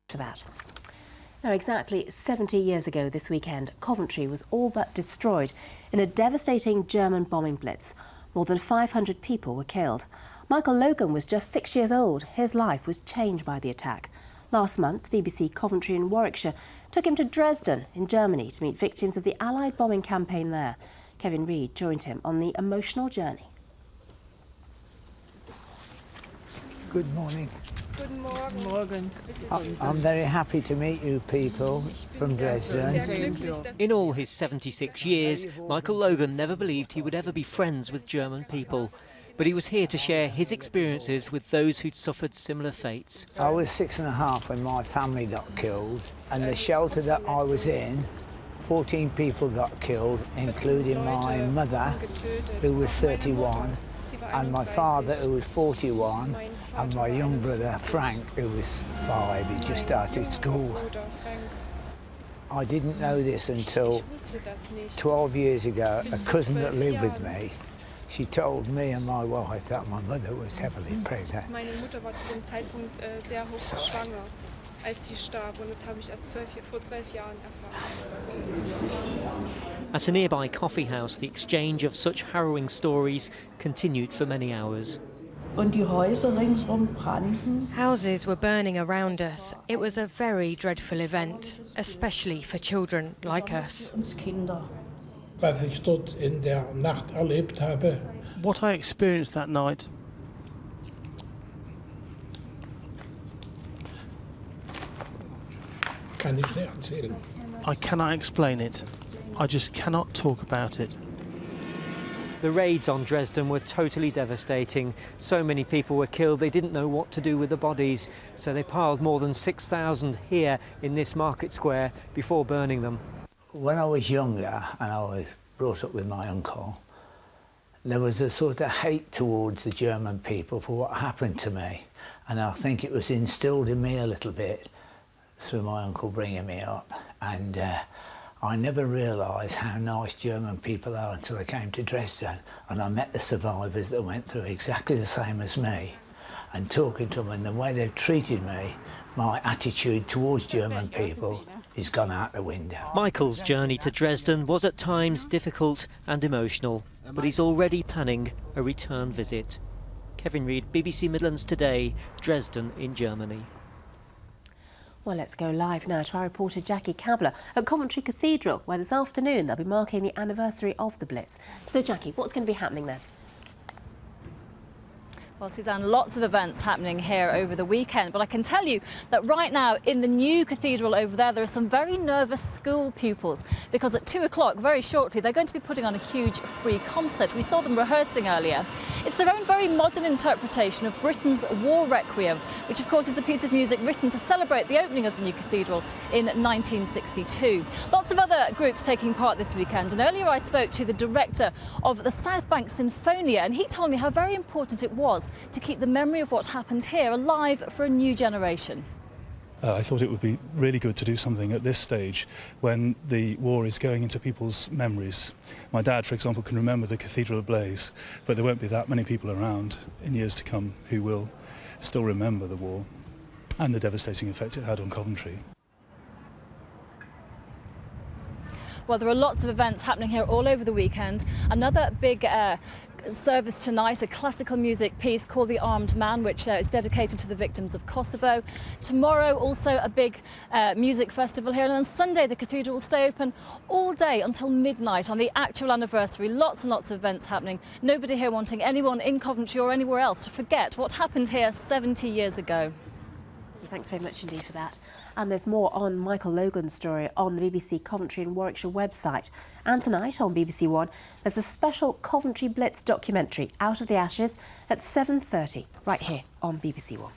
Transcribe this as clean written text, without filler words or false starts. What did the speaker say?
For that. Now, exactly 70 years ago this weekend, Coventry was all but destroyed in a devastating German bombing blitz. More than 500 people were killed. Michael Logan was just 6 years old. His life was changed by the attack. Last month, BBC Coventry in Warwickshire took him to Dresden in Germany to meet victims of the Allied bombing campaign there. Kevin Reid joined him on the emotional journey. Good morning. Guten Morgen. I'm very happy to meet you people from Dresden. In all his 76 years, Michael Logan never believed he would ever be friends with German people. But he was here to share his experiences with those who'd suffered similar fates. I was 6.5 when my family got killed, and the shelter that I was in, 14 people got killed, including my mother, who was 31, and my father, who was 41, and my young brother, Frank, who was 5. He just started school. I didn't know this until 12 years ago. A cousin that lived with me, she told me and my wife that my mother was heavily pregnant. Meine Mutter war zu dem Zeitpunkt sehr hochschwanger, als sie starb, und das habe ich erst vor 12 Jahren erfahren. At a nearby coffee house, the exchange of such harrowing stories continued for many hours. Und die Häuser ringsum brannten. Houses were burning around us. It was a very dreadful event, especially for children like us. Uns Kinder. Was ich dort in der Nacht erlebt habe. What I experienced that night Kann ich nicht erzählen. I cannot explain it. I just cannot talk about it. The raids on Dresden were totally devastating. So many people were killed, they didn't know what to do with the bodies. So they piled more than 6,000 here in this market square before burning them. When I was younger and I was brought up with my uncle, there was a sort of hate towards the German people for what happened to me. And I think it was instilled in me a little bit through my uncle bringing me up. And I never realised how nice German people are until I came to Dresden and I met the survivors that went through exactly the same as me. And talking to them and the way they've treated me, my attitude towards German people has gone out the window. Michael's journey to Dresden was at times difficult and emotional, but he's already planning a return visit. Kevin Reid, BBC Midlands Today, Dresden in Germany. Well, let's go live now to our reporter Jackie Kabler at Coventry Cathedral, where this afternoon they'll be marking the anniversary of the Blitz. So, Jackie, what's going to be happening there? Well, Suzanne, lots of events happening here over the weekend, but I can tell you that right now in the new cathedral over there are some very nervous school pupils, because at 2 o'clock, very shortly, they're going to be putting on a huge free concert. We saw them rehearsing earlier. It's their own very modern interpretation of Britain's War Requiem, which of course is a piece of music written to celebrate the opening of the new cathedral in 1962. Lots of other groups taking part this weekend, and earlier I spoke to the director of the South Bank Sinfonia, and he told me how very important it was to keep the memory of what happened here alive for a new generation. I thought it would be really good to do something at this stage when the war is going into people's memories. My dad, for example, can remember the cathedral ablaze, but there won't be that many people around in years to come who will still remember the war and the devastating effect it had on Coventry. Well, there are lots of events happening here all over the weekend. Another big service tonight, a classical music piece called The Armed Man, which is dedicated to the victims of Kosovo. Tomorrow, also a big music festival here. And on Sunday, the cathedral will stay open all day until midnight on the actual anniversary. Lots and lots of events happening. Nobody here wanting anyone in Coventry or anywhere else to forget what happened here 70 years ago. Thanks very much indeed for that. And there's more on Michael Logan's story on the BBC Coventry and Warwickshire website. And tonight on BBC One, there's a special Coventry Blitz documentary, Out of the Ashes, at 7:30, right here on BBC One.